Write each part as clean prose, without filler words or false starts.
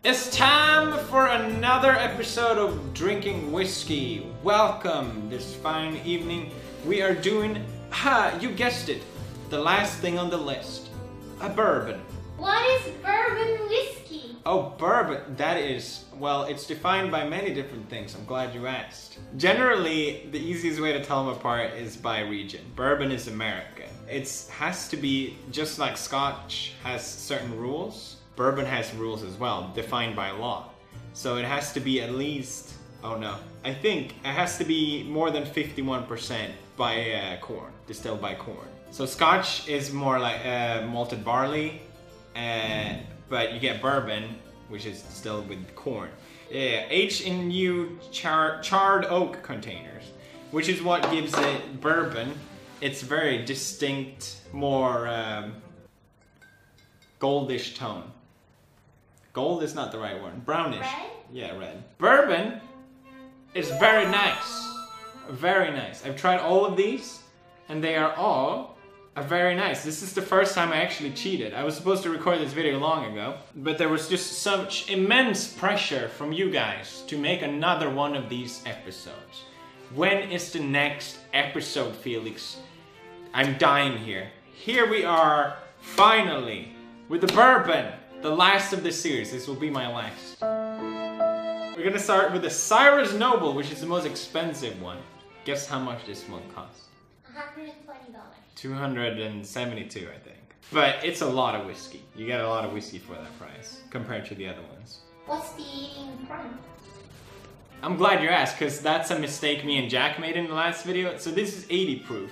It's time for another episode of Drinking Whiskey. Welcome this fine evening. We are doing, you guessed it, the last thing on the list. A bourbon. What is bourbon whiskey? Oh, bourbon, that is, well, it's defined by many different things. I'm glad you asked. Generally, the easiest way to tell them apart is by region. Bourbon is American. It has to be, just like Scotch has certain rules, bourbon has rules as well, defined by law. So it has to be at least, I think it has to be more than 51% by corn, distilled by corn. So Scotch is more like malted barley, but you get bourbon, which is distilled with corn. Aged in new charred oak containers, which is what gives it bourbon. It's very distinct, more goldish tone. Gold is not the right word. Brownish. Red? Yeah, red. Bourbon is very nice. Very nice. I've tried all of these, and they are all very nice. This is the first time I actually cheated. I was supposed to record this video long ago, but there was just such immense pressure from you guys to make another one of these episodes. When is the next episode, Felix? I'm dying here. Here we are, finally, with the bourbon. The last of this series. This will be my last. We're gonna start with the Cyrus Noble, which is the most expensive one. Guess how much this one costs? $120. $272, I think. But it's a lot of whiskey. You get a lot of whiskey for that price, compared to the other ones. What's the in front? I'm glad you asked, because that's a mistake me and Jack made in the last video. So this is 80 proof,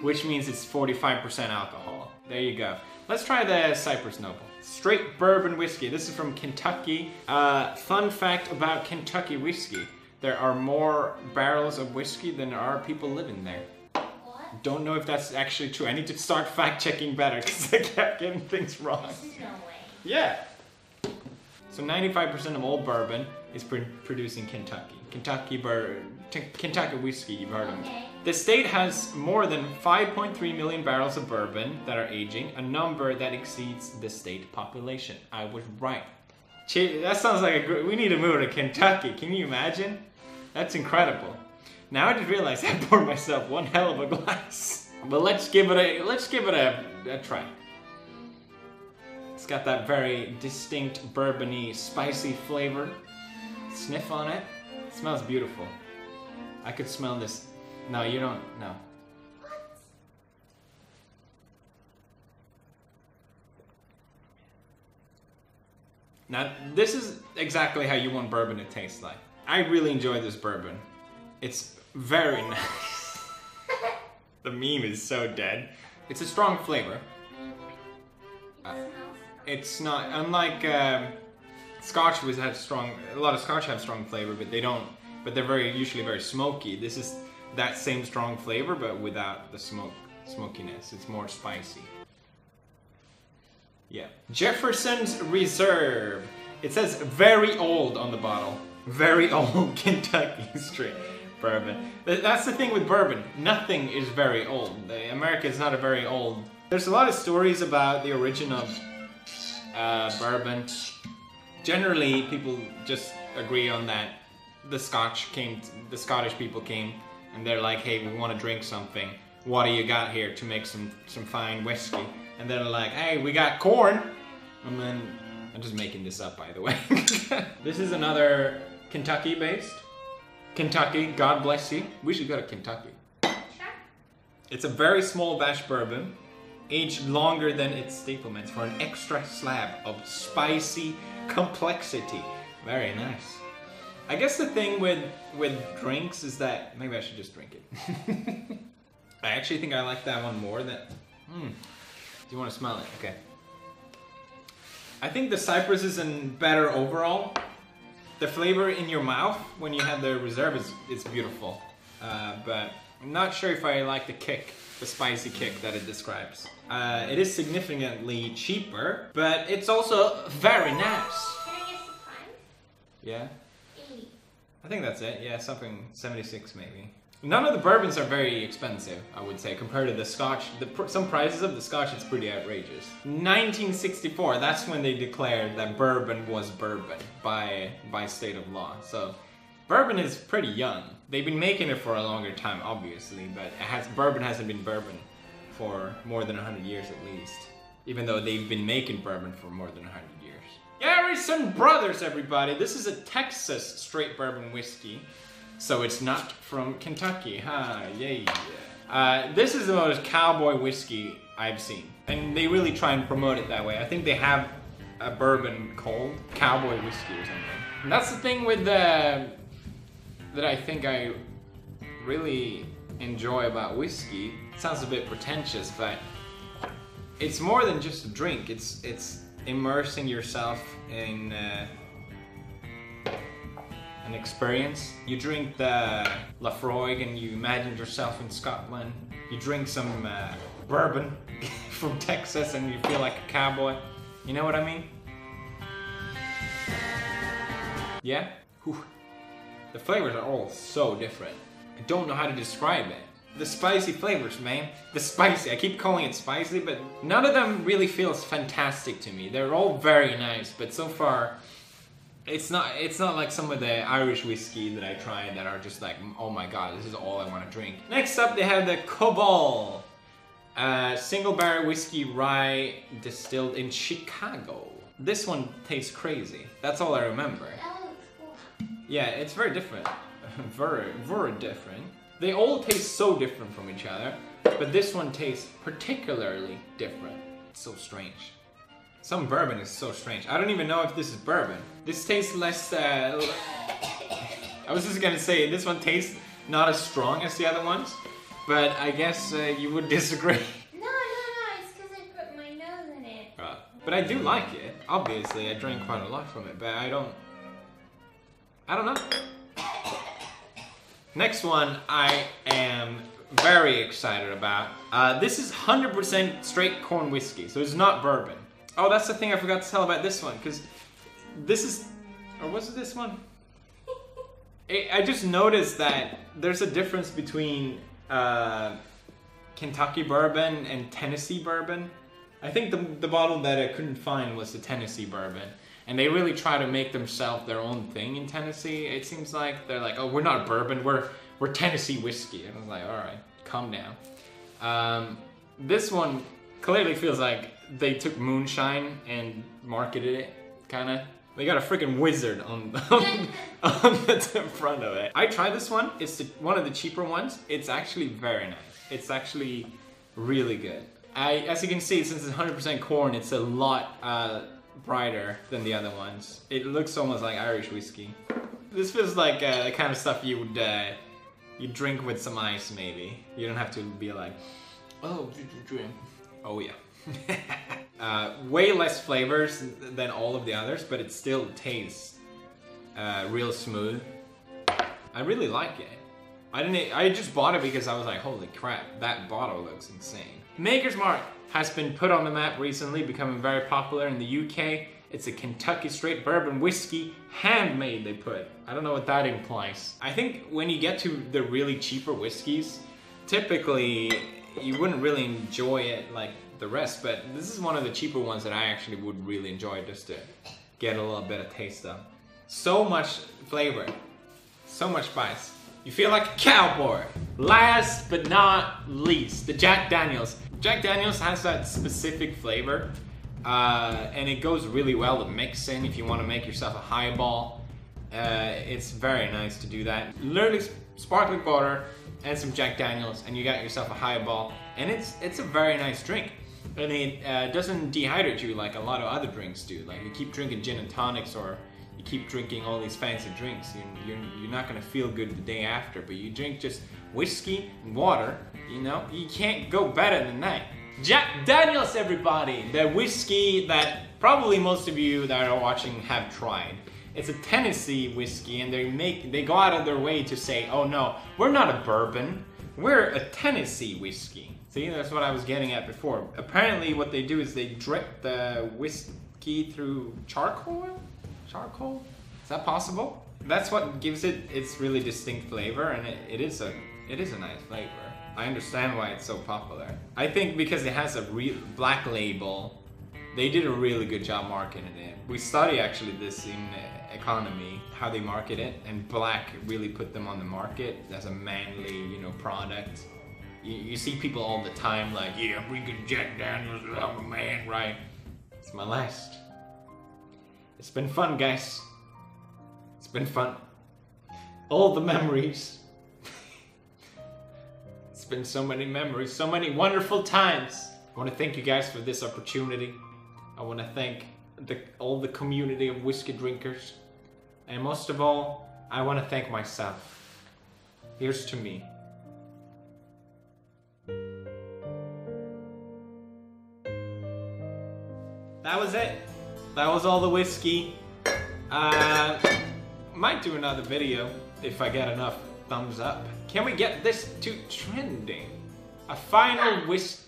which means it's 45% alcohol. There you go. Let's try the Cypress Noble. Straight bourbon whiskey. This is from Kentucky. Fun fact about Kentucky whiskey. There are more barrels of whiskey than there are people living there. What? Don't know if that's actually true. I need to start fact checking better because I kept getting things wrong. No way. Yeah. So 95% of all bourbon is produced in Kentucky. Kentucky whiskey, you've heard of. Okay. The state has more than 5.3 million barrels of bourbon that are aging, a number that exceeds the state population. I was right. That sounds like a good, we need to move to Kentucky. Can you imagine? That's incredible. Now I just realized I poured myself one hell of a glass. But let's give it a try. It's got that very distinct bourbony, spicy flavor. Sniff on it. It smells beautiful. I could smell this. No, you don't. No. What? Now, this is exactly how you want bourbon to taste like. I really enjoy this bourbon. It's very nice. The meme is so dead. It's a strong flavor. It's not, unlike Scotch, which has strong, a lot of Scotch have strong flavor, but they don't, but they're usually very smoky. This is that same strong flavor, but without the smokiness. It's more spicy. Yeah. Jefferson's Reserve. It says very old on the bottle. Very old Kentucky straight bourbon. That's the thing with bourbon. Nothing is very old. America is not a very old. There's a lot of stories about the origin of bourbon. Generally, people just agree on that the Scottish people came and they're like, hey, we want to drink something. What do you got here to make some fine whiskey? And they're like, hey, we got corn. And then, I'm just making this up, by the way. This is another Kentucky-based. Kentucky, God bless you. We should go to Kentucky. Sure. It's a very small batch bourbon, aged longer than its staplements for an extra slab of spicy complexity. Very nice. I guess the thing with drinks is that maybe I should just drink it. I actually think I like that one more than. Do you want to smell it? Okay. I think the Cypress is better overall. The flavor in your mouth when you have the Reserve is beautiful, but I'm not sure if I like the kick, the spicy kick that it describes. It is significantly cheaper, but it's also very nice. Can I guess the time? Yeah. 80. I think that's it. Yeah, something 76 maybe. None of the bourbons are very expensive, I would say, compared to the Scotch. Some prices of the Scotch, it's pretty outrageous. 1964, that's when they declared that bourbon was bourbon by state of law. So bourbon is pretty young. They've been making it for a longer time, obviously, but bourbon hasn't been bourbon for more than 100 years at least. Even though they've been making bourbon for more than 100 years. Garrison Brothers, everybody! This is a Texas straight bourbon whiskey. So it's not from Kentucky, huh? Yay. This is the most cowboy whiskey I've seen. And they really try and promote it that way. I think they have a bourbon called cowboy whiskey or something. And that's the thing with that I think I really enjoy about whiskey. It sounds a bit pretentious, but it's more than just a drink. It's immersing yourself in an experience. You drink the Lafroig and you imagine yourself in Scotland. You drink some bourbon from Texas and you feel like a cowboy. You know what I mean? Yeah? Whew. The flavors are all so different. I don't know how to describe it. The spicy flavors, man. The spicy, I keep calling it spicy, but none of them really feels fantastic to me. They're all very nice, but so far, it's not like some of the Irish whiskey that I tried that are just like, oh my god, this is all I want to drink. Next up, they have the Cobalt. Single barrel whiskey rye distilled in Chicago. This one tastes crazy. That's all I remember. That looks cool. Yeah, it's very different. very, very different. They all taste so different from each other, but this one tastes particularly different. It's so strange. Some bourbon is so strange. I don't even know if this is bourbon. This tastes less, I was just gonna say, this one tastes not as strong as the other ones, but I guess you would disagree. No, it's because I put my nose in it. But I do like it. Obviously, I drank quite a lot from it, but I don't know. Next one I am very excited about. This is 100% straight corn whiskey, so it's not bourbon. Oh, that's the thing I forgot to tell about this one, because this is, or was it this one? I just noticed that there's a difference between Kentucky bourbon and Tennessee bourbon. I think the bottle that I couldn't find was the Tennessee bourbon. And they really try to make themselves their own thing in Tennessee. It seems like they're like, oh, we're not bourbon, we're Tennessee whiskey. And I was like, all right, calm down. This one clearly feels like they took moonshine and marketed it, kinda. They got a freaking wizard on the front of it. I tried this one. It's one of the cheaper ones. It's actually very nice. It's actually really good. As you can see, since it's 100% corn, it's a lot brighter than the other ones. It looks almost like Irish whiskey. This feels like the kind of stuff you would you drink with some ice, maybe. You don't have to be like, oh, did you drink? Oh yeah. Way less flavors than all of the others, but it still tastes real smooth. I really like it. I just bought it because I was like, holy crap, that bottle looks insane. Maker's Mark has been put on the map recently, becoming very popular in the UK. It's a Kentucky straight bourbon whiskey, handmade, they put. I don't know what that implies. I think when you get to the really cheaper whiskeys, typically you wouldn't really enjoy it like the rest, but this is one of the cheaper ones that I actually would really enjoy just to get a little bit of taste of. So much flavor, so much spice. You feel like a cowboy. Last but not least, the Jack Daniels. Jack Daniels has that specific flavor, and it goes really well to mix in if you want to make yourself a highball. It's very nice to do that. Literally sparkling water and some Jack Daniels, and you got yourself a highball, and it's a very nice drink. And it doesn't dehydrate you like a lot of other drinks do. Like you keep drinking gin and tonics, or you keep drinking all these fancy drinks, you're not gonna feel good the day after. But you drink just whiskey and water, you know, you can't go better than that. Jack Daniels, everybody! The whiskey that probably most of you that are watching have tried. It's a Tennessee whiskey, and they go out of their way to say, oh no, we're not a bourbon, we're a Tennessee whiskey. See, that's what I was getting at before. Apparently what they do is they drip the whiskey through charcoal? Charcoal? Is that possible? That's what gives it its really distinct flavor, and it is a It is a nice flavor. I understand why it's so popular. I think because it has a real Black Label, they did a really good job marketing it. We study actually this in economy, how they market it, and Black really put them on the market as a manly, you know, product. You see people all the time like, yeah, I'm drinking Jack Daniels, I'm a man, right? It's my last. It's been fun, guys. It's been fun. All the memories. It's been so many memories, so many wonderful times. I want to thank you guys for this opportunity. I want to thank all the community of whiskey drinkers. And most of all, I want to thank myself. Here's to me. That was it. That was all the whiskey. Might do another video if I get enough thumbs up. Can we get this to trending? A final whiskey.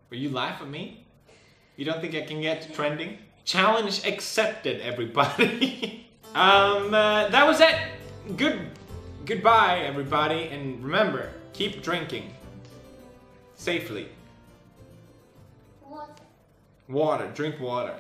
Will you laugh at me? You don't think I can get to trending? Challenge accepted, everybody. That was it. Goodbye, everybody. And remember, keep drinking. Safely. Water. Water, drink water.